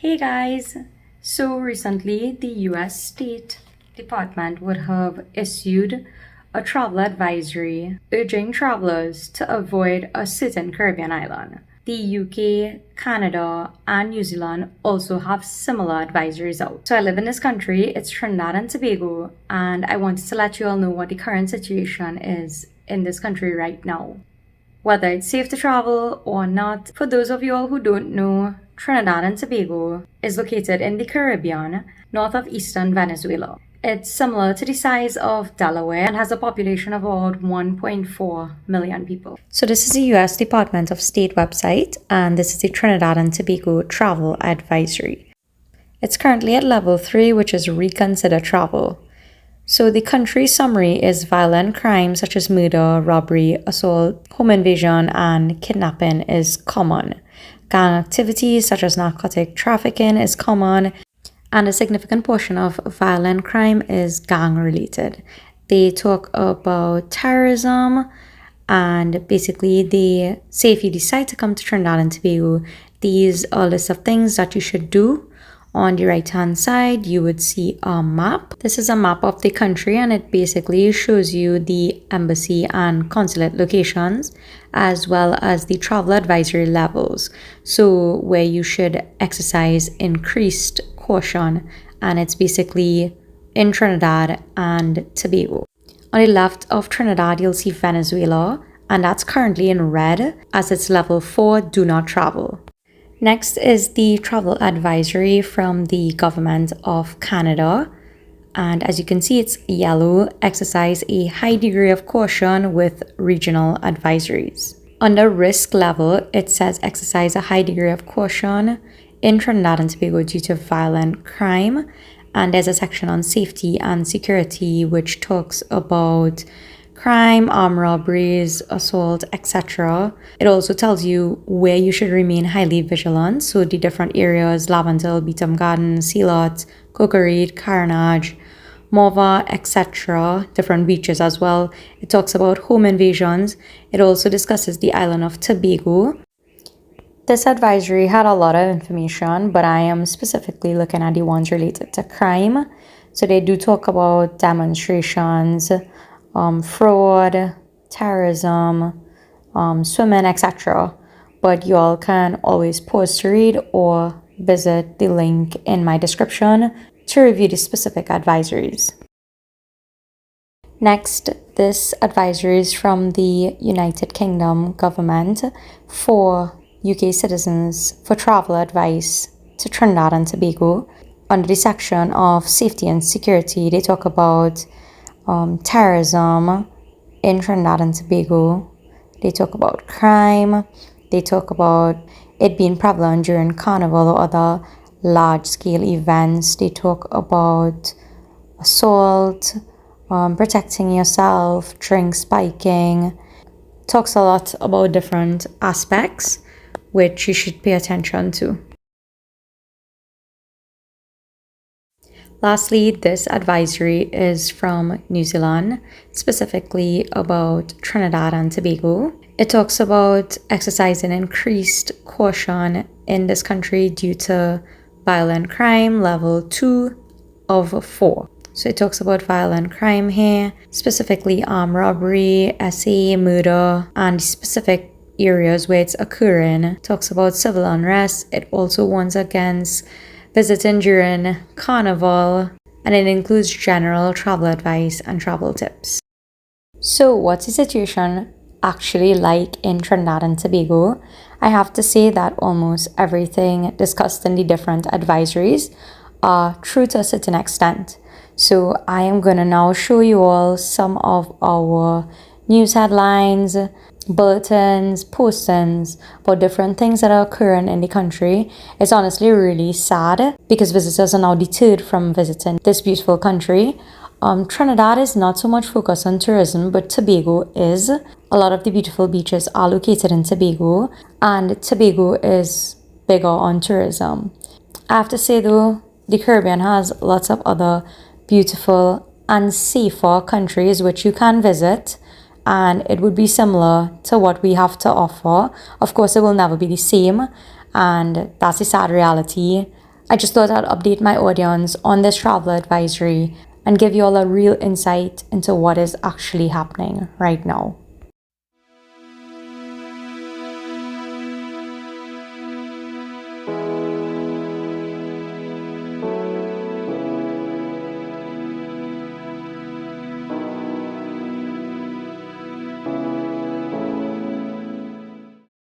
Hey guys! So recently, the US State Department would have issued a travel advisory urging travelers to avoid a certain Caribbean island. The UK, Canada, and New Zealand also have similar advisories out. So I live in this country, it's Trinidad and Tobago, and I wanted to let you all know what the current situation is in this country right now. Whether it's safe to travel or not, for those of you all who don't know, Trinidad and Tobago is located in the Caribbean, north of eastern Venezuela. It's similar to the size of Delaware and has a population of about 1.4 million people. So this is the US Department of State website, and this is the Trinidad and Tobago Travel Advisory. It's currently at level 3, which is reconsider travel. So the country summary is violent crimes such as murder, robbery, assault, home invasion, and kidnapping is common. Gang activities such as narcotic trafficking is common, and a significant portion of violent crime is gang related. They talk about terrorism, and basically they say if you decide to come to Trinidad and Tobago, these are a list of things that you should do. On the right hand side, you would see a map. This is a map of the country, and it basically shows you the embassy and consulate locations as well as the travel advisory levels. So where you should exercise increased caution, and it's basically in Trinidad and Tobago. On the left of Trinidad, you'll see Venezuela, and that's currently in red as it's level 4, do not travel. Next is the travel advisory from the government of Canada. And as you can see, it's yellow, exercise a high degree of caution with regional advisories. Under risk level, it says exercise a high degree of caution in Trinidad and Tobago due to violent crime. And there's a section on safety and security, which talks about crime, armed robberies, assault, etc. It also tells you where you should remain highly vigilant. So the different areas, Laventille, Beetham Garden, Sealot, Cocoreed, Carnage, Morva, etc. Different beaches as well. It talks about home invasions. It also discusses the island of Tobago. This advisory had a lot of information, but I am specifically looking at the ones related to crime. So they do talk about demonstrations, fraud, terrorism, swimming, etc. But you all can always pause to read or visit the link in my description to review the specific advisories. Next, this advisory is from the United Kingdom government for UK citizens for travel advice to Trinidad and Tobago. Under the section of safety and security, they talk about terrorism in Trinidad and Tobago. They talk about crime. They talk about it being prevalent during carnival or other large-scale events. They talk about assault, protecting yourself, drink spiking. Talks a lot about different aspects which you should pay attention to. Lastly, this advisory is from New Zealand, specifically about Trinidad and Tobago. It talks about exercising increased caution in this country due to violent crime, level 2 of 4. So it talks about violent crime here, specifically armed robbery, SA, murder, and specific areas where it's occurring. It talks about civil unrest. It also warns against visiting during carnival, and it includes general travel advice and travel tips. So what's the situation actually like in Trinidad and Tobago? I have to say that almost everything discussed in the different advisories are true to a certain extent. So I am going to now show you all some of our news headlines, bulletins, postings about different things that are occurring in the country. It's honestly really sad because visitors are now deterred from visiting this beautiful country. Trinidad is not so much focused on tourism, but Tobago is. A lot of the beautiful beaches are located in Tobago, and Tobago is bigger on tourism. I have to say though, the Caribbean has lots of other beautiful and safer countries which you can visit, and it would be similar to what we have to offer. Of course, it will never be the same, and that's a sad reality. I just thought I'd update my audience on this travel advisory and give you all a real insight into what is actually happening right now.